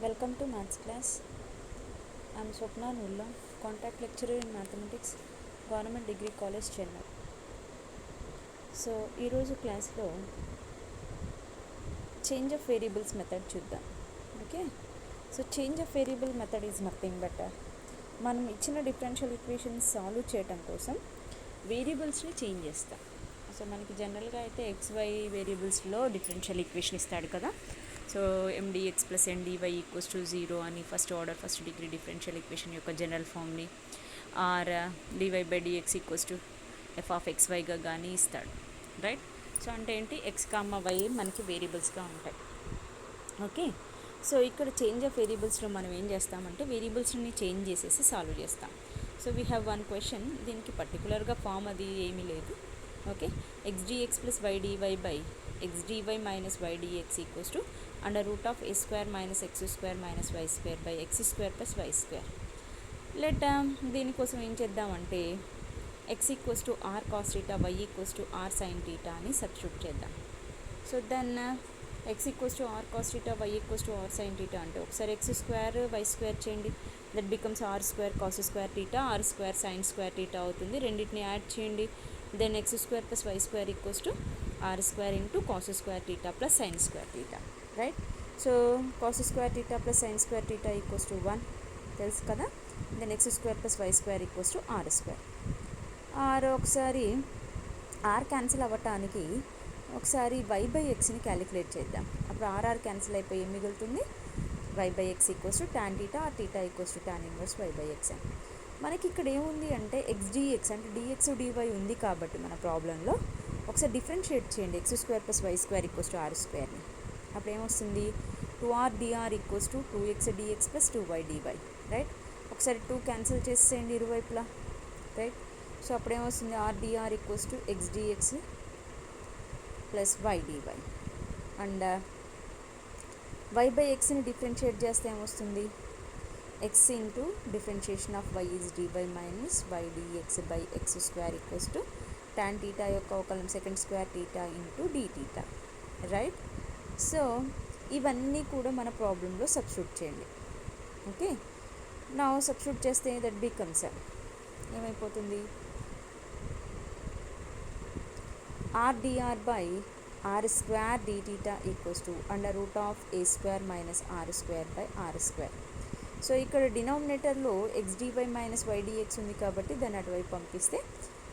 Welcome to Maths class. I am Swapna Nulla, Contact Lecturer in Mathematics, Government Degree College, Chennai. So, ఈరోజు క్లాస్లో change of variables method చూద్దాం. Okay, so change of variable method is nothing but మనం ఇచ్చిన differential equations solve చేయడం కోసం వేరియబుల్స్ని change చేస్తాం. So మనకి జనరల్గా అయితే XY వేరియబుల్స్లో డిఫరెన్షియల్ ఈక్వేషన్ ఇస్తాడు కదా. So MdX plus Ndy equals to 0 అని first order first degree differential equation యొక్క జనరల్ ఫామ్ని or dy/dx equals to f(xy)గా కానీ ఇస్తాడు, రైట్. సో అంటే ఏంటి, x, y మనకి వేరియబుల్స్గా ఉంటాయి. ఓకే, సో ఇక్కడ చేంజ్ ఆఫ్ వేరియబుల్స్లో మనం ఏం చేస్తామంటే వేరియబుల్స్ని చేంజ్ చేసేసి సాల్వ్ చేస్తాం. So we have one question, దీనికి పర్టికులర్గా ఫామ్ అది ఏమీ లేదు. Okay, xdx plus ydy by xdy minus ydx equals to √a² minus x² minus y² by x² plus y². Let దీనికోసం ఏం చేద్దామంటే x equals to r cos θ, y equals to r sin θ అని substitute చేద్దాం. So then x equals to r cos θ, y equals to r sin θ అంటే ఒకసారి x² y² చేయండి, that becomes r² cos² θ, r² sin² θ అవుతుంది. రెండింటిని add చేయండి, then x² plus y² equals to r² into cos² θ plus sin² θ, right. So cos² θ plus sin² θ equals to 1 తెలుసు కదా. Then x² plus y² equals to r². ఒకసారి r cancel అవ్వటానికి ఒకసారి y/xని calculate చేద్దాం. అప్పుడు r క్యాన్సిల్ అయిపోయి ఏం మిగులుతుంది, y/x equals to tan θ or θ equals to tan inverse y/x అని. మనకి ఇక్కడ ఏముంది అంటే xdx అంటే dx dy ఉంది కాబట్టి మన ప్రాబ్లంలో ఒకసారి డిఫరెన్షియేట్ చేయండి, x² plus y² equals to r²ని. అప్పుడు ఏమొస్తుంది, 2r dr equals to 2x dx plus 2y dy, right. ఒకసారి 2 క్యాన్సిల్ చేసేయండి ఇరువైపులా, రైట్. సో అప్పుడు ఏమొస్తుంది, r dr equals to x dx plus y dy and y/xని డిఫరెన్షియేట్ చేస్తే ఏమొస్తుంది, x into differentiation of y is dy minus y dx by x² equals to tan θ యొక్క ఒకలం sec² θ into dθ, right. So ఇవన్నీ కూడా మన ప్రాబ్లంలో substitute చేయండి. Okay, నా సబ్స్టిట్యూట్ చేస్తే దట్ బికమ్స్ ఏమైపోతుంది, r dr by r² dθ equals to √a² minus r² by r². So ఇక్కడ డినామినేటర్లో xdy మైనస్ ydx ఉంది కాబట్టి దాన్ని అటువైపు పంపిస్తే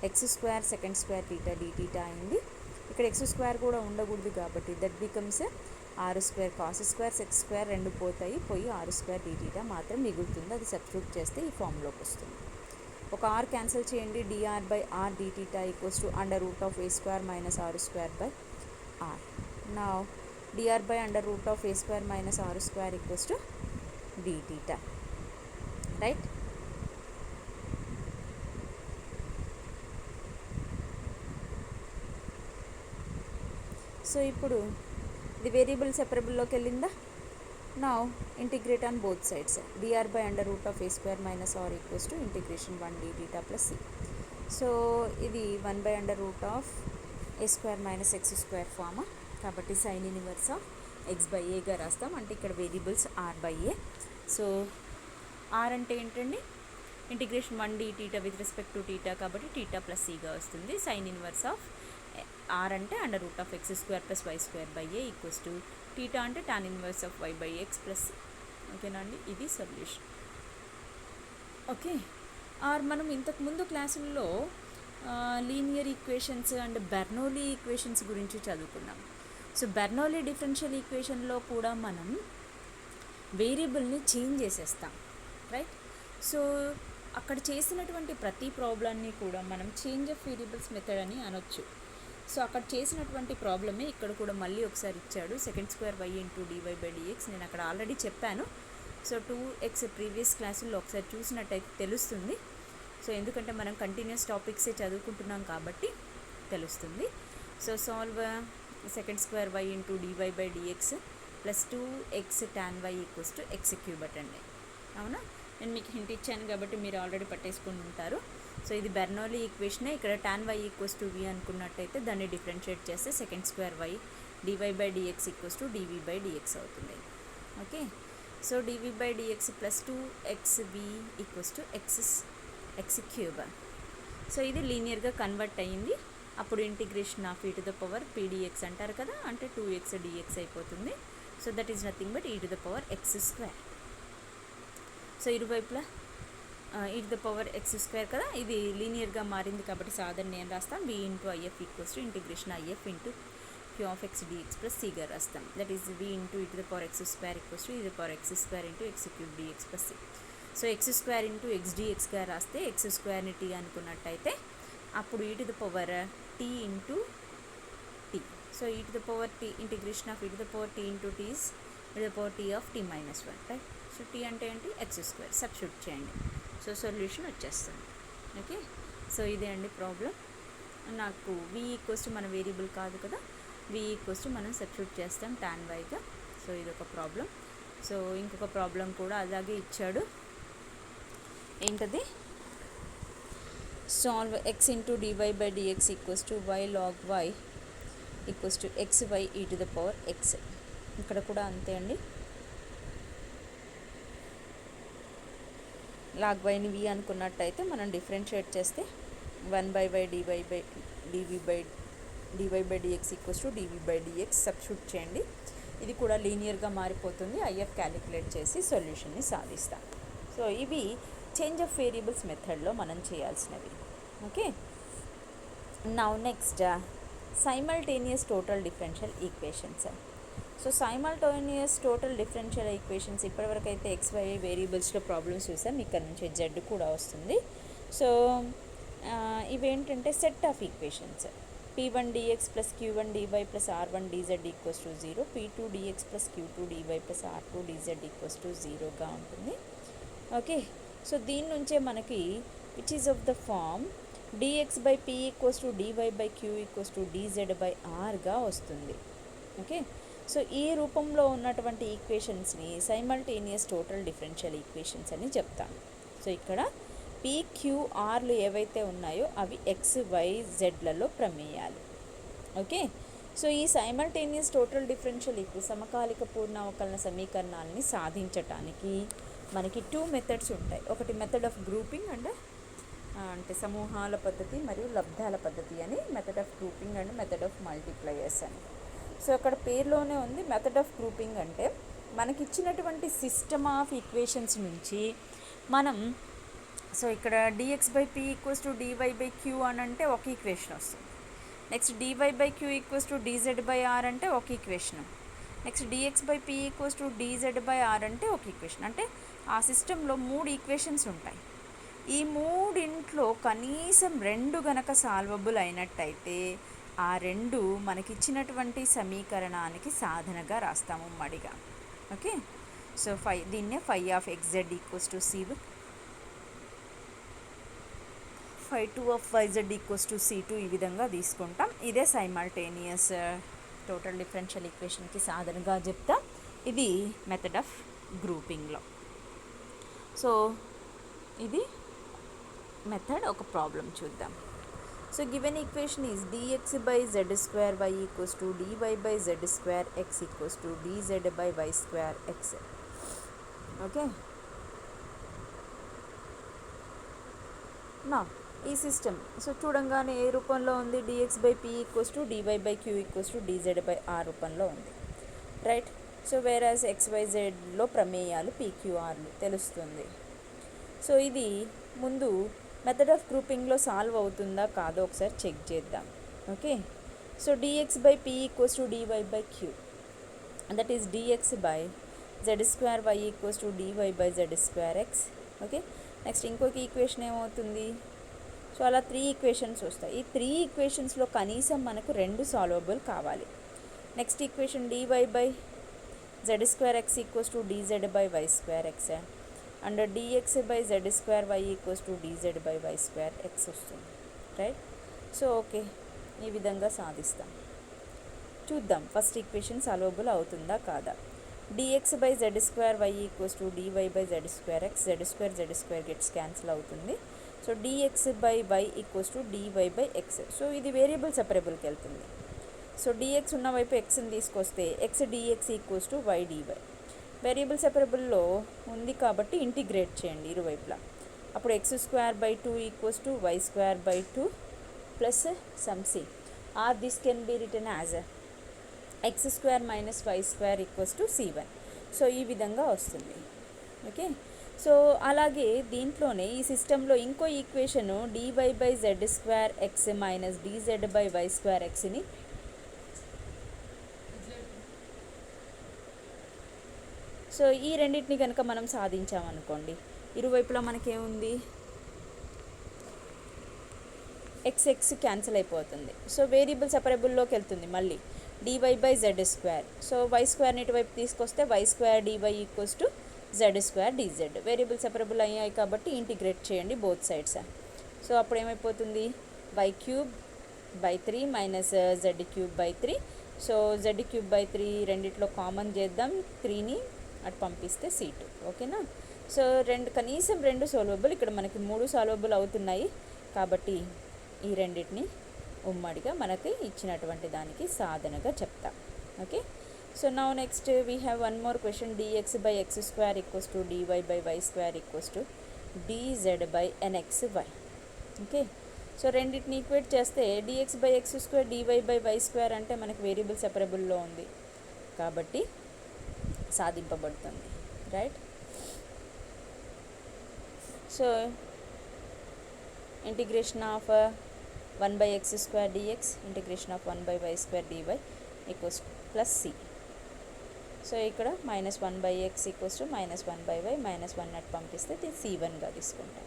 x² sec² θ dθ అయింది. ఇక్కడ x² కూడా ఉండకూడదు కాబట్టి that becomes r² cos² sec² రెండు పోతాయి, పోయి r² dθ మాత్రం మిగులుతుంది. అది సబ్స్టిట్యూట్ చేస్తే ఈ ఫామ్లోకి వస్తుంది. ఒక r క్యాన్సిల్ చేయండి, dr by r dθ equals to √a² minus r² by r. నా dr by √a² minus r² equals to dθ, right. So ఇప్పుడు ఇది వేరియబుల్ సెపరబుల్లోకి వెళ్ళిందా. నా integrate on both sides, dr by √a² minus r equals to integration 1 dθ plus c. So ఇది 1 by √a² minus x² pharma కాబట్టి sine inverse of x/aగా రాస్తాం. అంటే ఇక్కడ variables r/a. So r అంటే ఏంటండి, integration 1 dθ with respect to θ కాబట్టి θ plus cగా వస్తుంది. Sine inverse of r అంటే √x² plus y²/a equals to θ అంటే tan inverse of y/x plus c. ఓకేనా అండి, ఇది సొల్యూషన్. ఓకే, మనం ఇంతకుముందు క్లాసుల్లో linear equations and Bernoulli equations గురించి చదువుకున్నాం. సో బెర్నౌలీ డిఫరెన్షియల్ ఈక్వేషన్లో కూడా మనం వేరియబుల్ని చేంజ్ చేసేస్తాం, రైట్. సో అక్కడ చేసినటువంటి ప్రతి ప్రాబ్లమ్ని కూడా మనం చేంజ్ ఆఫ్ వేరియబుల్స్ మెథడ్ అని అనొచ్చు. సో అక్కడ చేసినటువంటి ప్రాబ్లమే ఇక్కడ కూడా మళ్ళీ ఒకసారి ఇచ్చాడు, sec² ఇంటూ dy/dx. నేను అక్కడ ఆల్రెడీ చెప్పాను. సో 2x ప్రీవియస్ క్లాసుల్లో ఒకసారి చూసినట్టయితే తెలుస్తుంది. సో ఎందుకంటే మనం కంటిన్యూస్ టాపిక్సే చదువుకుంటున్నాం కాబట్టి తెలుస్తుంది. So solve sec² into dy/dx plus 2x tan y equals to x³ అండి. అవునా, నేను మీకు హింట్ ఇచ్చాను కాబట్టి మీరు ఆల్రెడీ పట్టేసుకుని ఉంటారు. సో ఇది బెర్నౌలీ ఈక్వేషనే. ఇక్కడ tan y equals to v అనుకున్నట్టయితే దాన్ని డిఫరెన్షియేట్ చేస్తే sec² dy/dx equals to dv/dx అవుతుంది. Okay, so d v by d x plus 2xv equals to x cube. So ఇది లీనియర్గా కన్వర్ట్ అయ్యింది. అప్పుడు integration of e to the power pdx అంటారు కదా, అంటే 2x dx అయిపోతుంది. So that is nothing but e to the power x square. So ఇరువైపులా e to the power x square కదా, ఇది లీనియర్గా మారింది కాబట్టి సాధారణ నేను రాస్తాం v into IF equals to integration IF into q of x dx plus cగా రాస్తాం. That is v into e to the power x square equals to e to the power x square into x cube dx plus c. So x square into x డిఎక్స్గా రాస్తే x స్క్వేర్ని t అనుకున్నట్టయితే అప్పుడు e to the power t into t. So e to the power t integration of e to the power t into t is e to the power t of t minus 1, right. So t అంటే ఏంటి, x square. Substitute చేయండి, so solution వచ్చేస్తుంది. Okay, so ఇదే అండి problem. నాకు v equals to మన variable కాదు కదా, v ఈక్వల్స్ టు మనం సబ్స్టిట్యూట్ చేస్తాం tan yగా. సో ఇదొక ప్రాబ్లం. సో ఇంకొక ప్రాబ్లం కూడా అలాగే ఇచ్చాడు. ఏంటది, solve x into d y by d x equals to y log y equals to xy e to the power x. ఇక్కడ కూడా అంతే అండి, లాగ్ వైని v అనుకున్నట్టయితే మనం డిఫరెన్షియేట్ చేస్తే 1/y d y by d x equals to d v by d x substitute చేయండి. ఇది కూడా లీనియర్గా మారిపోతుంది. ఐఎఫ్ క్యాలిక్యులేట్ చేసి సొల్యూషన్ని సాధిస్తాం. సో ఇవి చేంజ్ ఆఫ్ వేరియబుల్స్ మెథడ్లో మనం చేయాల్సినవి. Okay, now next simultaneous total differential equations. So simultaneous total differential equations ఇప్పటివరకు అయితే XY వేరియబుల్స్లో ప్రాబ్లమ్స్ చూసాం, ఇక్కడ నుంచి Z కూడా వస్తుంది. సో ఇవేంటంటే set of equations. P1 dx plus Q1 dy plus R1 dz equals to 0, P2 dx plus Q2 dy plus R2 dz equals to 0గా ఉంటుంది. ఓకే, సో దీని నుంచే మనకి which is of the form dx by p equals to dy by q equals to dz by rగా వస్తుంది. Okay, so ఈ రూపంలో ఉన్నటువంటి ఈక్వేషన్స్ని సైమల్టేనియస్ టోటల్ డిఫరెన్షియల్ ఈక్వేషన్స్ అని చెప్తాను. సో ఇక్కడ PQRలు ఏవైతే ఉన్నాయో అవి XYZలలో ప్రమేయాలు. ఓకే, సో ఈ సైమల్టేనియస్ టోటల్ డిఫరెన్షియల్ సమకాలిక పూర్ణావకలన సమీకరణాలని సాధించటానికి మనకి 2 మెథడ్స్ ఉంటాయి. ఒకటి మెథడ్ ఆఫ్ గ్రూపింగ్ అంటే సమూహాల పద్ధతి మరియు లబ్ధాల పద్ధతి అని, method of grouping and method of multipliers అని. సో అక్కడ పేరులోనే ఉంది. మెథడ్ ఆఫ్ గ్రూపింగ్ అంటే మనకి ఇచ్చినటువంటి సిస్టమ్ ఆఫ్ ఈక్వేషన్స్ నుంచి మనం, సో ఇక్కడ dx by p equals to dy by q అని అంటే ఒక ఈక్వేషన్ వస్తుంది. Next dy by q equals to dz by r అంటే ఒక equation. Next dx by p equals to dz by r అంటే ఒక ఈక్వేషన్. అంటే ఆ సిస్టంలో 3 ఈక్వేషన్స్ ఉంటాయి. ఈ మూడింట్లో కనీసం 2 గనక సాల్వబుల్ అయినట్టయితే ఆ 2 మనకిచ్చినటువంటి సమీకరణానికి సాధనగా రాస్తాము మడిగా. ఓకే, సో దీన్నే phi of xz equals to c1, phi 2 of yz equals to c2 ఈ విధంగా తీసుకుంటాం. ఇదే సైమల్టేనియస్ టోటల్ డిఫరెన్షియల్ ఈక్వేషన్కి సాధనగా చెప్తా. ఇది మెథడ్ ఆఫ్ గ్రూపింగ్లో. సో ఇది మెథడ్. ఒక ప్రాబ్లం చూద్దాం. So given equation is dx by z square y equals to dy by z square x equals to dz by y square x. Okay, నా ఈ సిస్టమ్ సో చూడంగానే ఏ రూపంలో ఉంది, dx by p equals to dy by q equals to dz by r రూపంలో ఉంది, right. So వేరాజ్ XYZలో ప్రమేయాలు PQRలు తెలుస్తుంది. So ఇది ముందు మెథడ్ ఆఫ్ గ్రూపింగ్లో సాల్వ్ అవుతుందా కాదో ఒకసారి చెక్ చేద్దాం. Okay, so dx by p equals to dy by q, that is dx by z square y equals to dy by z square x. Okay, next ఇంకొక equation ఏమవుతుంది, so అలా 3 equations వస్తాయి. ఈ 3 ఈక్వేషన్స్లో కనీసం మనకు 2 సాల్వబుల్ కావాలి. Next equation dy by z square x equals to dz by y square x and dx by z square y equals to dz by y square x వస్తుంది, right. So okay, ఈ విధంగా సాధిస్తాం. చూద్దాం first equation solvable అవుతుందా కాదా. dx by z square y equals to dy by z square x, z square gets cancel అవుతుంది. So dx by y equals to dy by x. So ఇది variable సెపరబుల్కి వెళ్తుంది. సో dx ఉన్న వైపు xని తీసుకొస్తే x dx equals to y dy. Variable సెపరబుల్లో ఉంది కాబట్టి ఇంటిగ్రేట్ చేయండి ఇరువైపులా. అప్పుడు x²/2 equals to y²/2 plus some c, or this can be written as x² - y² equals to c1. So ఈ విధంగా వస్తుంది. ఓకే, సో అలాగే దీంట్లోనే ఈ సిస్టంలో ఇంకో ఈక్వేషను dy/z² x - dz/y² xని సో ఈ రెండింటిని కనుక మనం సాధించామనుకోండి, ఇరువైపులా మనకేముంది, x క్యాన్సిల్ అయిపోతుంది. సో వేరియబుల్ సెపరబుల్లోకి వెళ్తుంది మళ్ళీ dy/z². సో y² ఇటువైపు తీసుకొస్తే y² dy equals to z² dz. Variable separable అయ్యాయి కాబట్టి ఇంటిగ్రేట్ చేయండి బోత్ సైడ్స్. సో అప్పుడు ఏమైపోతుంది, y³/3 - z³/3. సో z³/3 రెండిట్లో కామన్ చేద్దాం, 3ని అటు పంపిస్తే c2. ఓకేనా. సో కనీసం 2 సాల్వబుల్, ఇక్కడ మనకి 3 సాల్వబుల్ అవుతున్నాయి కాబట్టి ఈ రెండింటిని ఉమ్మడిగా మనకి ఇచ్చినటువంటి దానికి సాధనగా చెప్తాం. Okay, so now next we have one more question, dx/x² equals to dy/y² equals to dz/nxy. Okay, so రెండింటిని ఈక్వేట్ చేస్తే dx/x² dy/y² అంటే మనకి వేరియబుల్ సెపరబుల్లో ఉంది కాబట్టి సాధింపబడుతుంది. Right. So integration of 1/x² dx integration of 1/y² dy equals plus c. So ఇక్కడ -1/x equals to -1/y -1 at పంపిస్తే c1గా తీసుకుంటాం.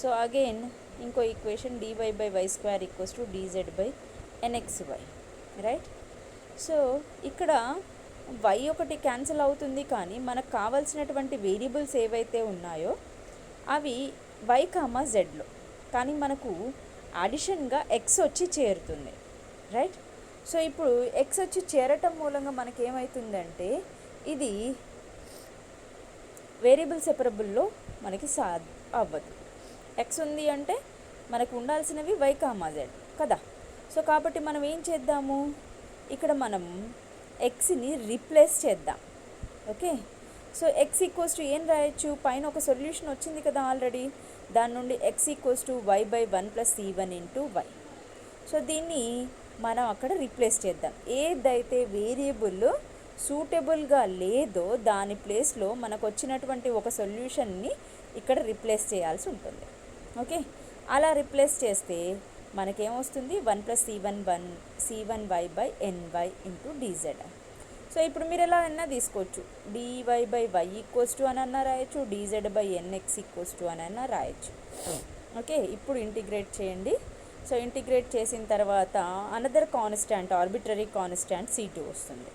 సో అగైన్ ఇంకో equation dy/y² equals to dz/nxy. Right. So ఇక్కడ y ఒకటి క్యాన్సిల్ అవుతుంది కానీ మనకు కావాల్సినటువంటి వేరియబుల్స్ ఏవైతే ఉన్నాయో అవి y, zలో, కానీ మనకు అడిషన్గా x వచ్చి చేరుతుంది. రైట్. సో ఇప్పుడు x వచ్చి చేరటం మూలంగా మనకేమవుతుందంటే ఇది వేరియబుల్ సెపరబుల్లో మనకి అవ్వదు. x ఉంది అంటే మనకు ఉండాల్సినవి y, z కదా. సో కాబట్టి మనం ఏం చేద్దాము, ఇక్కడ మనం xని రీప్లేస్ చేద్దాం. Okay, so x equals to ఏం రాయొచ్చు, పైన ఒక సొల్యూషన్ వచ్చింది కదా ఆల్రెడీ, దాని నుండి x equals to y/1 + c1 × y. So దీన్ని మనం అక్కడ రీప్లేస్ చేద్దాం. ఏదైతే వేరియబుల్ సూటబుల్గా లేదో దాని ప్లేస్లో మనకు వచ్చినటువంటి ఒక సొల్యూషన్ని ఇక్కడ రీప్లేస్ చేయాల్సి ఉంటుంది. ఓకే, అలా రీప్లేస్ చేస్తే మనకేమొస్తుంది, 1 + c1y/ny × dz. సో ఇప్పుడు మీరు ఎలా అయినా తీసుకోవచ్చు, dy/y ఈక్వల్స్ టు అని అన్నా రాయొచ్చు, dz/nx ఈక్వల్స్ టు అని అన్నా రాయొచ్చు. ఓకే, ఇప్పుడు ఇంటిగ్రేట్ చేయండి. సో ఇంటిగ్రేట్ చేసిన తర్వాత another constant, arbitrary constant c2 వస్తుంది.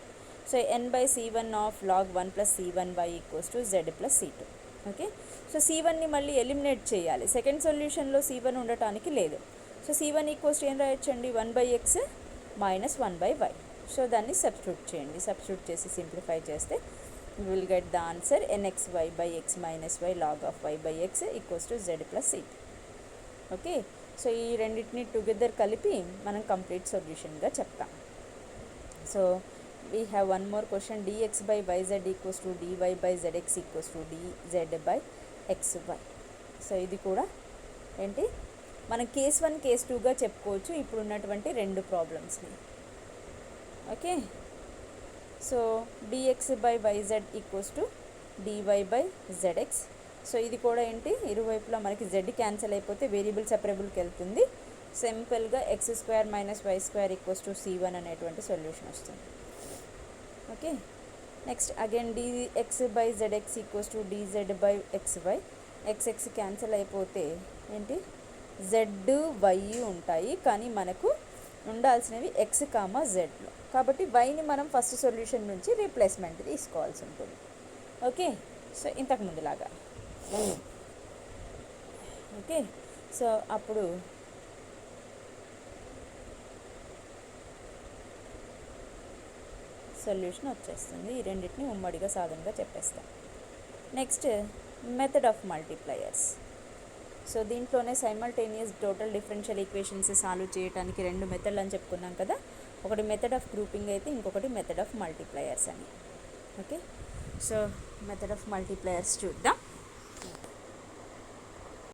So n/c1 of log 1 + c1y equals to z + c2. Okay, so c1ని మళ్ళీ ఎలిమినేట్ చేయాలి. సెకండ్ సొల్యూషన్లో c1 ఉండటానికి లేదు. సో c1 ఈక్వల్స్ టు ఏం రాయొచ్చండి, 1/x - 1/y. సో దాన్ని సబ్స్టిట్యూట్ చేయండి. సబ్స్టిట్యూట్ చేసి సింప్లిఫై చేస్తే will get the answer nxy/x - y log of y/x equals to z + c2. Okay, so ఈ రెండింటిని టుగెదర్ కలిపి మనం కంప్లీట్ సొల్యూషన్గా చెప్తాం. So we have one more question, dx/yz equals to dy/zx equals to dz/xy. So ఇది కూడా ఏంటి, మనం case 1 case 2గా చెప్పుకోవచ్చు ఇప్పుడు ఉన్నటువంటి రెండు ప్రాబ్లమ్స్ని. Okay, so dx/yz equals to dy/zx. So ఇది కూడా ఏంటి, ఇరువైపులా మనకి z క్యాన్సిల్ అయిపోతే వేరియబుల్ సెపరబుల్కి వెళ్తుంది. సింపుల్గా x² - y² equals to c1 అనేటువంటి సొల్యూషన్ వస్తుంది. Okay, next again dx/zx equals to dz/xy. x cancel అయిపోతే ఏంటి, z, y ఉంటాయి కానీ మనకు ఉండాల్సినవి x, zలో, కాబట్టి yని మనం ఫస్ట్ సొల్యూషన్ నుంచి రీప్లేస్మెంట్ తీసుకోవాల్సి ఉంటుంది. ఓకే, సో ఇంతకు ముందులాగా. ఓకే, సో అప్పుడు సొల్యూషన్ వచ్చేస్తుంది. ఈ రెండింటిని ఉమ్మడిగా సాధనగా చెప్పేస్తాం. Next method of multipliers. So దీంట్లోనే simultaneous total differential equations solve చేయడానికి రెండు మెథడ్లు అని చెప్పుకున్నాం కదా. ఒకటి మెథడ్ ఆఫ్ గ్రూపింగ్ అయితే ఇంకొకటి మెథడ్ ఆఫ్ మల్టిప్లయర్స్ అని. ఓకే, సో మెథడ్ ఆఫ్ మల్టీప్లయర్స్ చూద్దాం.